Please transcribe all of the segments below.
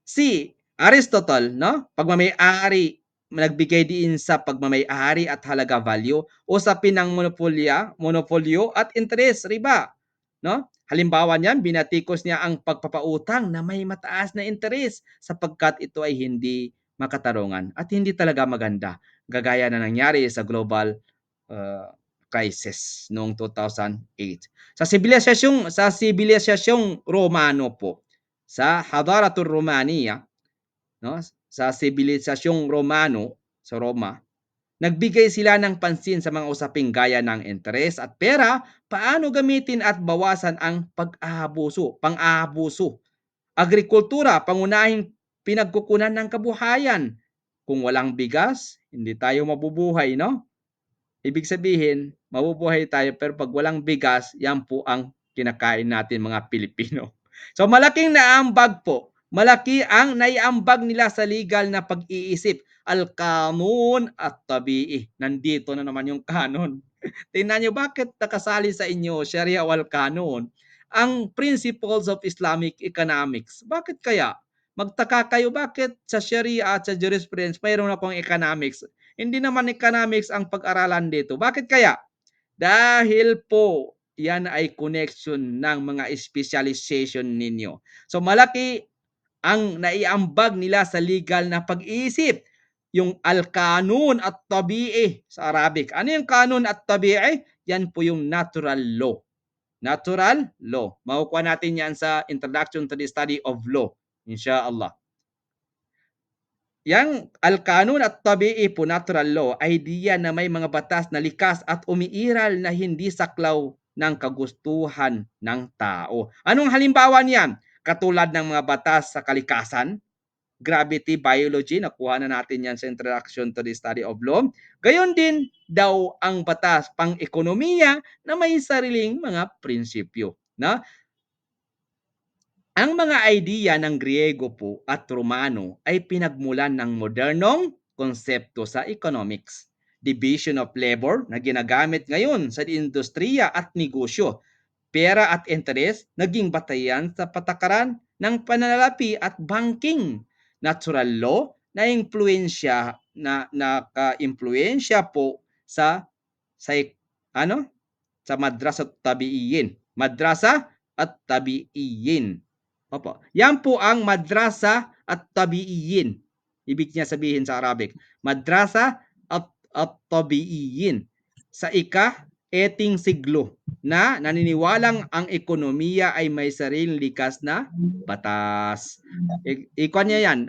Si Aristotle, no? Pagmamay-ari, nagbigay din sa pagmamay-ari at halaga value, usapin ng monopolyo at interest, riba, no? Halimbawa niyan, binatikos niya ang pagpapautang na may mataas na interest sapagkat ito ay hindi makatarungan at hindi talaga maganda, gagaya na nangyari sa global uh, crisis noong 2008. Sa sibilisasyong Romano po, sa Hadaratul Romania, no? Sa sibilisasyong Romano sa Roma, nagbigay sila ng pansin sa mga usaping gaya ng interes at pera, paano gamitin at bawasan ang pang-aabuso. Agrikultura, pangunahing pinagkukunan ng kabuhayan. Kung walang bigas, hindi tayo mabubuhay, no? Ibig sabihin, mabubuhay tayo pero pag walang bigas, yan po ang kinakain natin mga Pilipino. So malaking naambag po. Malaki ang naiambag nila sa legal na pag-iisip. Al-Kanun at Tabi'i. Nandito na naman yung kanon. Tingnan nyo bakit nakasali sa inyo Sharia wal Kanun. Ang principles of Islamic economics. Bakit kaya? Magtaka kayo bakit sa Sharia at sa jurisprudence mayroon akong economics. Hindi naman economics ang pag-aralan dito. Bakit kaya? Dahil po yan ay connection ng mga specialization ninyo. So malaki ang naiambag nila sa legal na pag-iisip. Yung al-kanun at tabi'i sa Arabic. Ano yung kanun at tabi'i? Yan po yung natural law. Natural law. Makukuha natin yan sa Introduction to the Study of Law. Inshallah. Yang al-kanun at tabi'i po, natural law, idea na may mga batas na likas at umiiral na hindi saklaw ng kagustuhan ng tao. Anong halimbawa niyan? Katulad ng mga batas sa kalikasan, gravity, biology, nakuha na natin yan sa Introduction to the Study of Law. Gayon din daw ang batas pang-ekonomiya na may sariling mga prinsipyo. Na? Ang mga idea ng Griego po at Romano ay pinagmulan ng modernong konsepto sa economics. Division of labor na ginagamit ngayon sa industriya at negosyo. Pera at interes naging batayan sa patakaran ng pananalapi at banking. Natural law na impluensya na naka-impluensya po sa ano sa madrasa at tabiiyin. Madrasa at tabiiyin. Opo. Yan po ang madrasa at tabiiyin. Ibig niya sabihin sa Arabic. Madrasa at tabiiyin. Sa ika-eting siglo na naniniwalang ang ekonomiya ay may sariling likas na batas. Ikuan niya yan.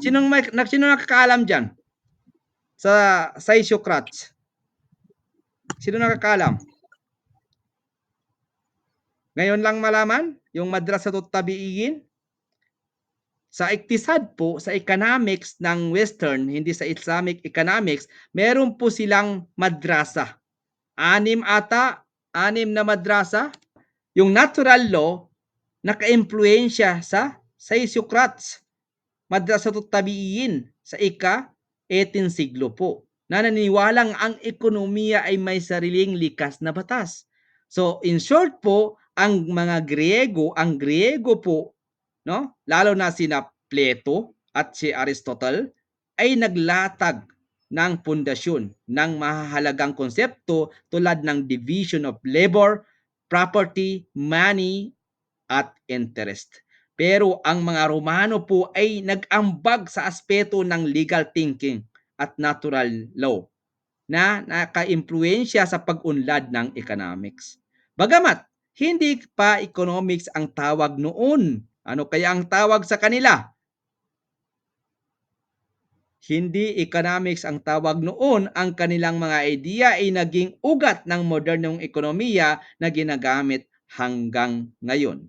Sino nakakaalam dyan? Sa Socrates. Sino nakakaalam? Ngayon lang malaman yung madrasatut tabiiyin. Sa iktisad po, sa economics ng Western, hindi sa Islamic economics, meron po silang madrasa. 6 na madrasa. Yung natural law, naka-impluensya sa Socrates. Madrasatut tabiiyin sa ika-18 siglo po. Naniniwalang ang ekonomiya ay may sariling likas na batas. So in short po, ang Griego po, no? Lalo na sina Plato at si Aristotle ay naglatag ng pundasyon ng mahahalagang konsepto tulad ng division of labor, property, money, at interest. Pero ang mga Romano po ay nag-ambag sa aspeto ng legal thinking at natural law na naka-impluensya sa pag-unlad ng economics. Bagamat hindi pa economics ang tawag noon. Ano kaya ang tawag sa kanila? Hindi economics ang tawag noon, ang kanilang mga idea ay naging ugat ng modernong ekonomiya na ginagamit hanggang ngayon.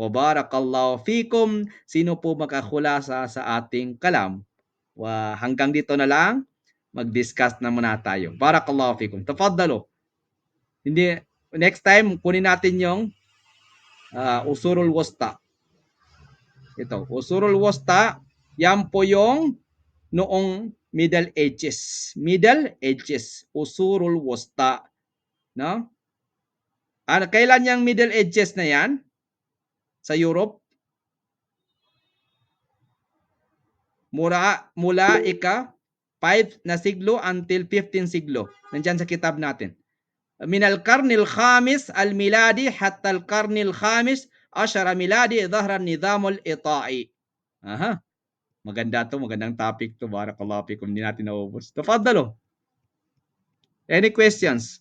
O barakallahu fikum. Sino po makakulasa sa ating kalam? Hanggang dito na lang. Mag-discuss na muna tayo. Barakallahu fikum. Tafadalo. Hindi, next time, kunin natin yung usurul wasta. Ito, usurul wasta. Yan po yung noong Middle Ages. Middle Ages. Usurul wasta. No? Kailan yung Middle Ages na yan? Sa Europe? mula ika-5 na siglo until 15 siglo. Nandiyan sa kitab natin. من القرن الخامس الميلادي حتى القرن الخامس عشر ميلادي ظهر النظام الإطاعي. Aha. Maganda to, magandang topic to. Barakallahu fikum, hindi natin naubos. Tafadalo. Any questions?